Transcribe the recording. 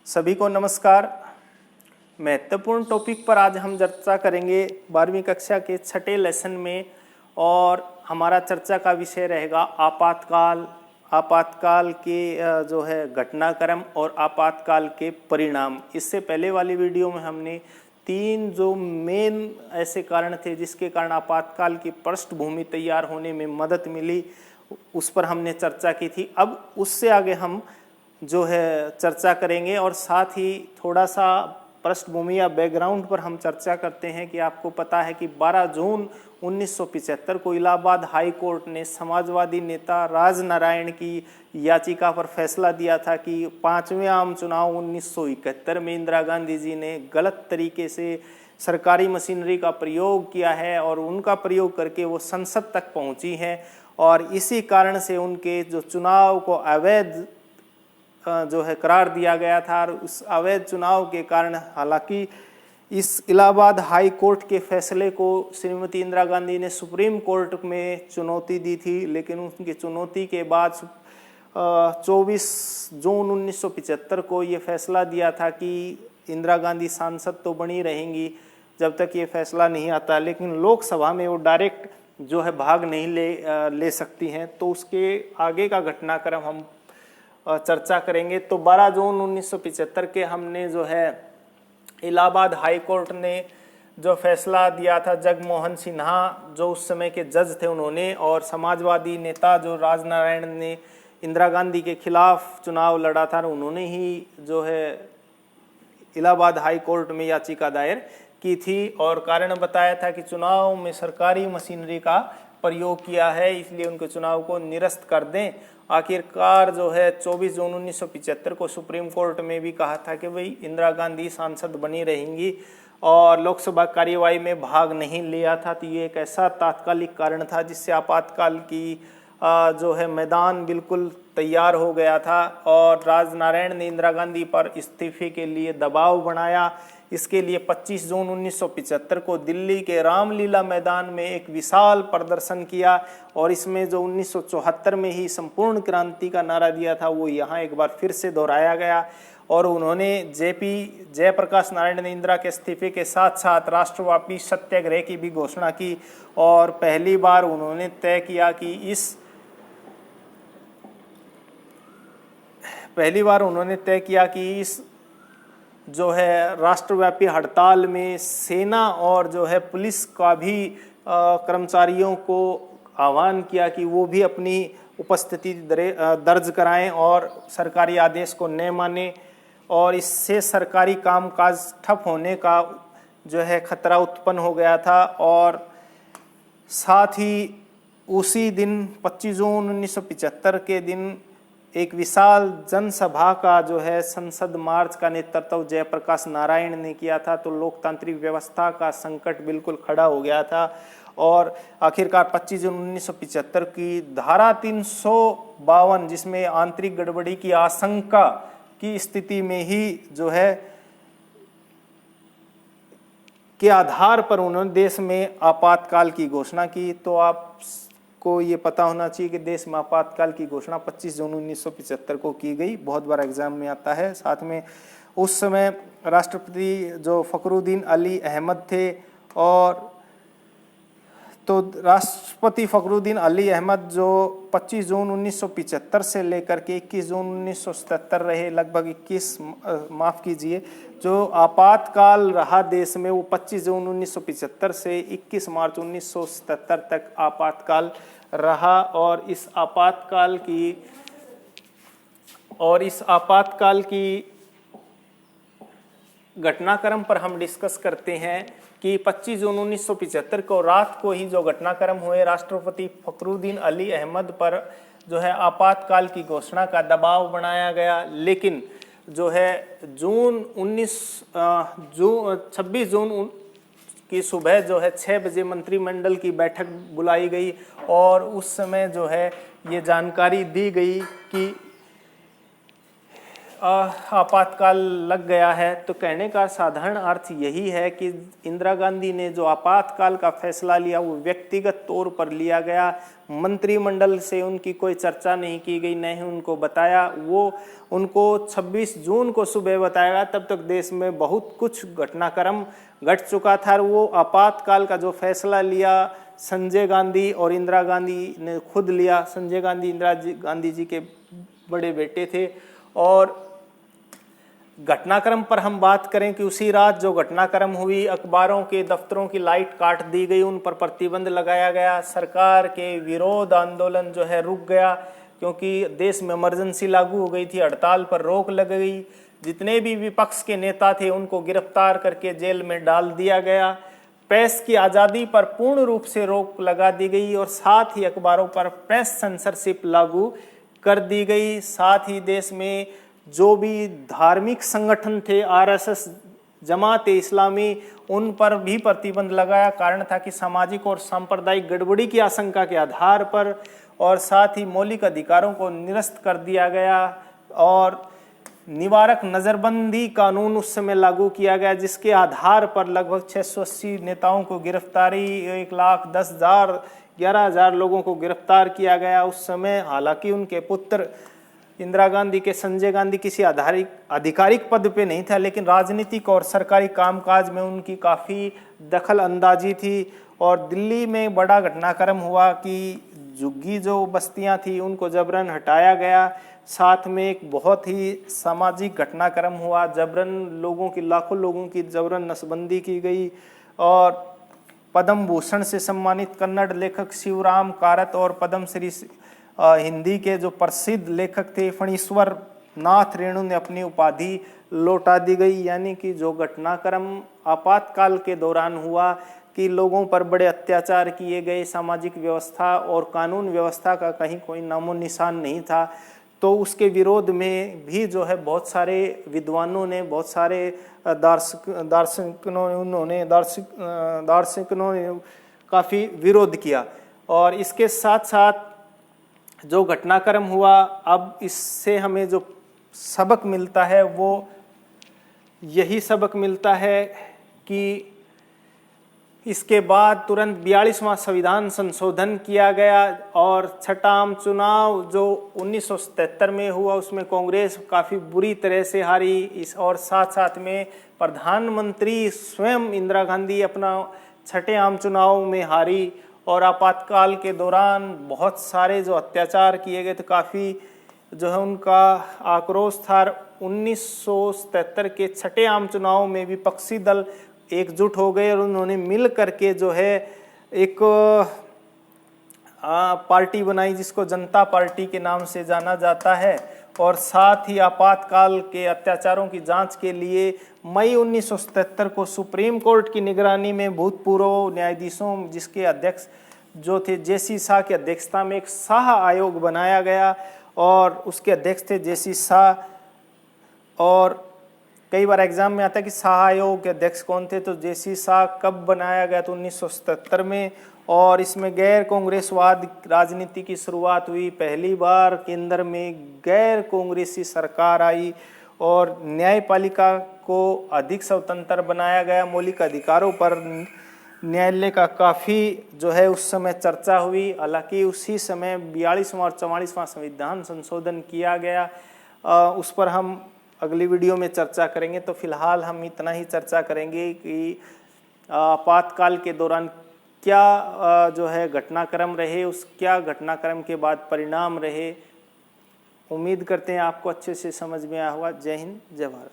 सभी को नमस्कार। महत्वपूर्ण टॉपिक पर आज हम चर्चा करेंगे 12वीं कक्षा के छठे लेसन में, और हमारा चर्चा का विषय रहेगा आपातकाल के जो है घटनाक्रम और आपातकाल के परिणाम। इससे पहले वाली वीडियो में हमने 3 जो मेन ऐसे कारण थे जिसके कारण आपातकाल की पृष्ठभूमि तैयार होने में मदद मिली, उस पर हमने चर्चा की थी। अब उससे आगे हम जो है चर्चा करेंगे और साथ ही थोड़ा सा पृष्ठभूमि या बैकग्राउंड पर हम चर्चा करते हैं कि आपको पता है कि 12 जून 1975 को इलाहाबाद हाई कोर्ट ने समाजवादी नेता राजनारायण की याचिका पर फैसला दिया था कि 5वें आम चुनाव 1971 में इंदिरा गांधी जी ने गलत तरीके से सरकारी मशीनरी का प्रयोग किया है और उनका प्रयोग करके वो संसद तक पहुंची हैं, और इसी कारण से उनके जो चुनाव को अवैध जो है करार दिया गया था। और उस अवैध चुनाव के कारण हालांकि इस इलाहाबाद हाई कोर्ट के फैसले को श्रीमती इंदिरा गांधी ने सुप्रीम कोर्ट में चुनौती दी थी, लेकिन उनकी चुनौती के बाद 24 जून 1975 को ये फैसला दिया था कि इंदिरा गांधी सांसद तो बनी रहेंगी जब तक ये फैसला नहीं आता, लेकिन लोकसभा में वो डायरेक्ट जो है भाग नहीं ले सकती हैं। तो उसके आगे का घटनाक्रम हम चर्चा करेंगे। तो 12 जून 1975 के हमने जो है इलाहाबाद हाई कोर्ट ने जो फैसला दिया था, जगमोहन सिन्हा जो उस समय के जज थे उन्होंने, और समाजवादी नेता जो राजनारायण ने इंदिरा गांधी के खिलाफ चुनाव लड़ा था, उन्होंने ही जो है इलाहाबाद हाई कोर्ट में याचिका दायर की थी और कारण बताया था कि चुनाव में सरकारी मशीनरी का प्रयोग किया है, इसलिए उनके चुनाव को निरस्त कर दें। आखिरकार जो है 24 जून 1975 को सुप्रीम कोर्ट में भी कहा था कि भाई इंदिरा गांधी सांसद बनी रहेंगी और लोकसभा कार्यवाही में भाग नहीं लिया था। तो ये एक ऐसा तात्कालिक कारण था जिससे आपातकाल की जो है मैदान बिल्कुल तैयार हो गया था, और राजनारायण ने इंदिरा गांधी पर इस्तीफे के लिए दबाव बनाया। इसके लिए 25 जून 1975 को दिल्ली के रामलीला मैदान में एक विशाल प्रदर्शन किया, और इसमें जो 1974 में ही संपूर्ण क्रांति का नारा दिया था वो यहाँ एक बार फिर से दोहराया गया। और उन्होंने जयप्रकाश नारायण ने इंदिरा के इस्तीफे के साथ साथ राष्ट्रव्यापी सत्याग्रह की भी घोषणा की, और पहली बार उन्होंने तय किया कि इस जो है राष्ट्रव्यापी हड़ताल में सेना और जो है पुलिस का भी कर्मचारियों को आह्वान किया कि वो भी अपनी उपस्थिति दर्ज कराएं और सरकारी आदेश को न माने, और इससे सरकारी कामकाज ठप होने का जो है खतरा उत्पन्न हो गया था। और साथ ही उसी दिन 25 जून 1975 के दिन एक विशाल जनसभा का जो है संसद मार्च का नेतृत्व जयप्रकाश नारायण ने किया था। तो लोकतांत्रिक व्यवस्था का संकट बिल्कुल खड़ा हो गया था, और आखिरकार 25 जून 1975 की धारा 352 जिसमें आंतरिक गड़बड़ी की आशंका की स्थिति में ही जो है के आधार पर उन्होंने देश में आपातकाल की घोषणा की। तो आपको ये पता होना चाहिए कि देश में आपातकाल की घोषणा 25 जून 1975 को की गई, बहुत बार एग्जाम में आता है। साथ में उस समय राष्ट्रपति जो फखरुद्दीन अली अहमद थे, और तो राष्ट्रपति फखरुद्दीन अली अहमद जो 25 जून 1975 से लेकर के 21 जून 1977 रहे, लगभग 21 माफ़ कीजिए, जो आपातकाल रहा देश में वो 25 जून 1975 से 21 मार्च 1977 तक आपातकाल रहा। और इस आपातकाल की घटनाक्रम पर हम डिस्कस करते हैं कि 25 जून 1975 को रात को ही जो घटनाक्रम हुए, राष्ट्रपति फखरुद्दीन अली अहमद पर जो है आपातकाल की घोषणा का दबाव बनाया गया, लेकिन जो है 26 जून की सुबह जो है 6 बजे मंत्रिमंडल की बैठक बुलाई गई, और उस समय जो है ये जानकारी दी गई कि आपातकाल लग गया है, तो कहने का साधारण अर्थ यही है कि इंदिरा गांधी ने जो आपातकाल का फैसला लिया वो व्यक्तिगत तौर पर लिया गया, मंत्रिमंडल से उनकी कोई चर्चा नहीं की गई, न ही उनको बताया। वो उनको 26 जून को सुबह बताया गया, तब तक देश में बहुत कुछ घटनाक्रम घट चुका था। वो आपातकाल का जो फैसला लिया संजय गांधी और इंदिरा गांधी ने खुद लिया। संजय गांधी इंदिरा गांधी जी के बड़े बेटे थे। और घटनाक्रम पर हम बात करें कि उसी रात जो घटनाक्रम हुई, अखबारों के दफ्तरों की लाइट काट दी गई, उन पर प्रतिबंध लगाया गया, सरकार के विरोध आंदोलन जो है रुक गया, क्योंकि देश में इमरजेंसी लागू हो गई थी, हड़ताल पर रोक लग गई। जितने भी विपक्ष के नेता थे उनको गिरफ्तार करके जेल में डाल दिया गया। प्रेस की आज़ादी पर पूर्ण रूप से रोक लगा दी गई और साथ ही अखबारों पर प्रेस सेंसरशिप लागू कर दी गई। साथ ही देश में जो भी धार्मिक संगठन थे, आरएसएस, जमात-ए इस्लामी, उन पर भी प्रतिबंध लगाया। कारण था कि सामाजिक और सांप्रदायिक गड़बड़ी की आशंका के आधार पर, और साथ ही मौलिक अधिकारों को निरस्त कर दिया गया। और निवारक नज़रबंदी कानून उस समय लागू किया गया, जिसके आधार पर लगभग 680 नेताओं को गिरफ्तारी, 1,10,000 11,000 लोगों को गिरफ्तार किया गया उस समय। हालांकि उनके पुत्र इंदिरा गांधी के संजय गांधी किसी आधिकारिक पद पे नहीं था, लेकिन राजनीतिक और सरकारी कामकाज में उनकी काफ़ी दखल अंदाजी थी। और दिल्ली में बड़ा घटनाक्रम हुआ कि झुग्गी जो बस्तियां थी उनको जबरन हटाया गया। साथ में एक बहुत ही सामाजिक घटनाक्रम हुआ, जबरन लोगों की, लाखों लोगों की जबरन नसबंदी की गई। और पद्म भूषण से सम्मानित कन्नड़ लेखक शिवराम कारत और पद्मश्री हिंदी के जो प्रसिद्ध लेखक थे फणीश्वर नाथ रेणु ने अपनी उपाधि लौटा दी गई। यानी कि जो घटनाक्रम आपातकाल के दौरान हुआ कि लोगों पर बड़े अत्याचार किए गए, सामाजिक व्यवस्था और कानून व्यवस्था का कहीं कोई नामो निशान नहीं था, तो उसके विरोध में भी जो है बहुत सारे विद्वानों ने, बहुत सारे दार्शनिकों ने काफ़ी विरोध किया। और इसके साथ साथ जो घटनाक्रम हुआ, अब इससे हमें जो सबक मिलता है वो यही सबक मिलता है कि इसके बाद तुरंत 42वां संविधान संशोधन किया गया और छठा आम चुनाव जो 1977 में हुआ उसमें कांग्रेस काफ़ी बुरी तरह से हारी। और साथ साथ में प्रधानमंत्री स्वयं इंदिरा गांधी अपना छठे आम चुनाव में हारी। और आपातकाल के दौरान बहुत सारे जो अत्याचार किए गए थे, काफ़ी जो है उनका आक्रोश था। 1977 के छठे आम चुनाव में विपक्षी दल एकजुट हो गए और उन्होंने मिल करके जो है एक पार्टी बनाई जिसको जनता पार्टी के नाम से जाना जाता है। और साथ ही आपातकाल के अत्याचारों की जांच के लिए मई 1977 को सुप्रीम कोर्ट की निगरानी में भूतपूर्व न्यायाधीशों, जिसके अध्यक्ष जो थे जेसी शाह की अध्यक्षता में, एक शाह आयोग बनाया गया और उसके अध्यक्ष थे जेसी शाह। और कई बार एग्जाम में आता है कि शाह आयोग के अध्यक्ष कौन थे, तो जेसी शाह कब बनाया गया, तो 1977 में। और इसमें गैर कांग्रेसवाद राजनीति की शुरुआत हुई। पहली बार केंद्र में गैर कांग्रेसी सरकार आई और न्यायपालिका को अधिक स्वतंत्र बनाया गया। मौलिक अधिकारों पर न्यायालय का काफ़ी जो है उस समय चर्चा हुई। हालांकि उसी समय 42वां और 44वां संविधान संशोधन किया गया, उस पर हम अगली वीडियो में चर्चा करेंगे। तो फिलहाल हम इतना ही चर्चा करेंगे कि आपातकाल के दौरान क्या जो है घटनाक्रम रहे, उस क्या घटनाक्रम के बाद परिणाम रहे। उम्मीद करते हैं आपको अच्छे से समझ में आया होगा। जय हिंद, जय भारत।